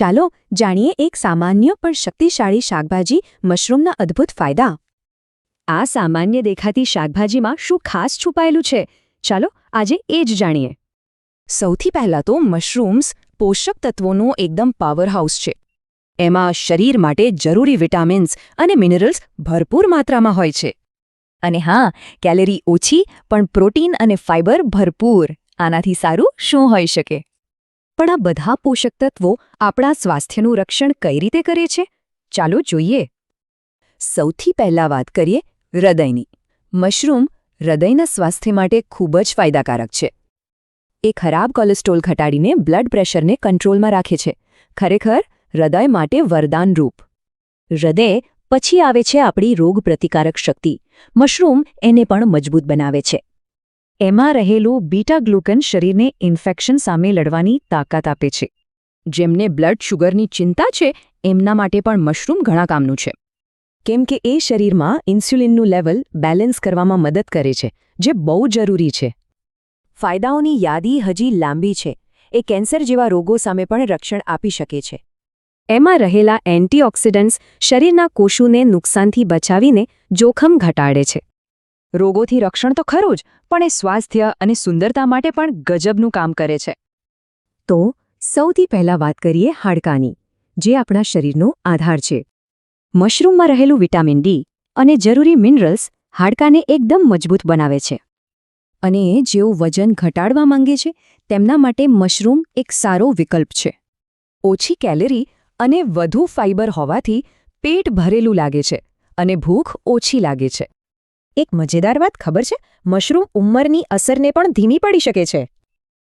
ચાલો જાણીએ એક સામાન્ય પણ શક્તિશાળી શાકભાજી મશરૂમના અદ્ભુત ફાયદા। આ સામાન્ય દેખાતી શાકભાજીમાં શું ખાસ છુપાયેલું છે? ચાલો આજે એ જ જાણીએ। સૌથી પહેલાં તો મશરૂમ્સ પોષક તત્વોનો એકદમ પાવરહાઉસ છે। એમાં શરીર માટે જરૂરી વિટામિન્સ અને મિનરલ્સ ભરપૂર માત્રામાં હોય છે। અને હા, કેલરી ઓછી પણ પ્રોટીન અને ફાઇબર ભરપૂર। આનાથી સારું શું હોઈ શકે? પણ આ બધા પોષક તત્વો આપણા સ્વાસ્થ્યનું રક્ષણ કઈ રીતે કરે છે? ચાલો જોઈએ। સૌથી પહેલાં વાત કરીએ હૃદયની। મશરૂમ હૃદયના સ્વાસ્થ્ય માટે ખૂબ જ ફાયદાકારક છે। એ ખરાબ કોલેસ્ટ્રોલ ઘટાડીને બ્લડ પ્રેશરને કંટ્રોલમાં રાખે છે। ખરેખર હૃદય માટે વરદાનરૂપ। હૃદય પછી આવે છે આપણી રોગપ્રતિકારક શક્તિ। મશરૂમ એને પણ મજબૂત બનાવે છે। એમાં રહેલું બીટા ગ્લુકન શરીરને ઇન્ફેક્શન સામે લડવાની તાકાત આપે છે। જેમને બ્લડ શુગરની ચિંતા છે એમના માટે પણ મશરૂમ ઘણા કામનું છે, કેમ કે એ શરીરમાં ઇન્સ્યુલિનનું લેવલ બેલેન્સ કરવામાં મદદ કરે છે, જે બહુ જરૂરી છે। ફાયદાઓની યાદી હજી લાંબી છે। એ કેન્સર જેવા રોગો સામે પણ રક્ષણ આપી શકે છે। એમાં રહેલા એન્ટીઓક્સિડન્ટ્સ શરીરના કોષોને નુકસાનથી બચાવીને જોખમ ઘટાડે છે। રોગોથી રક્ષણ તો ખરું જ, પણ એ સ્વાસ્થ્ય અને સુંદરતા માટે પણ ગજબનું કામ કરે છે। તો સૌથી પહેલાં વાત કરીએ હાડકાની, જે આપણા શરીરનો આધાર છે। મશરૂમમાં રહેલું વિટામિન ડી અને જરૂરી મિનરલ્સ હાડકાને એકદમ મજબૂત બનાવે છે। અને જેઓ વજન ઘટાડવા માંગે છે તેમના માટે મશરૂમ એક સારો વિકલ્પ છે। ઓછી કેલરી અને વધુ ફાઇબર હોવાથી પેટ ભરેલું લાગે છે અને ભૂખ ઓછી લાગે છે। એક મજેદાર વાત ખબર છે? મશરૂમ ઉંમરની અસરને પણ ધીમી પડી શકે છે।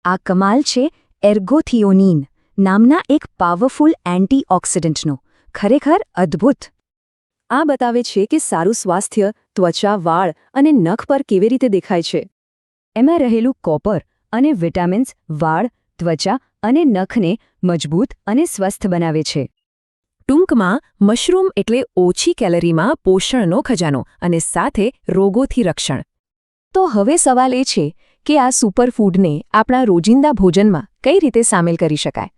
આ કમાલ છે એર્ગોથિયોનિન નામના એક પાવરફુલ એન્ટીઓક્સિડન્ટનો। ખરેખર અદ્ભુત। આ બતાવે છે કે સારું સ્વાસ્થ્ય ત્વચા, વાળ અને નખ પર કેવી રીતે દેખાય છે। એમાં રહેલું કોપર અને વિટામિન્સ વાળ, ત્વચા અને નખને મજબૂત અને સ્વસ્થ બનાવે છે। ટૂંકમાં મશરૂમ એટલે ઓછી કેલરીમાં પોષણનો ખજાનો અને સાથે રોગોથી રક્ષણ। તો હવે સવાલ એ છે કે આ સુપરફૂડને આપણા રોજિંદા ભોજનમાં કઈ રીતે સામેલ કરી શકાય?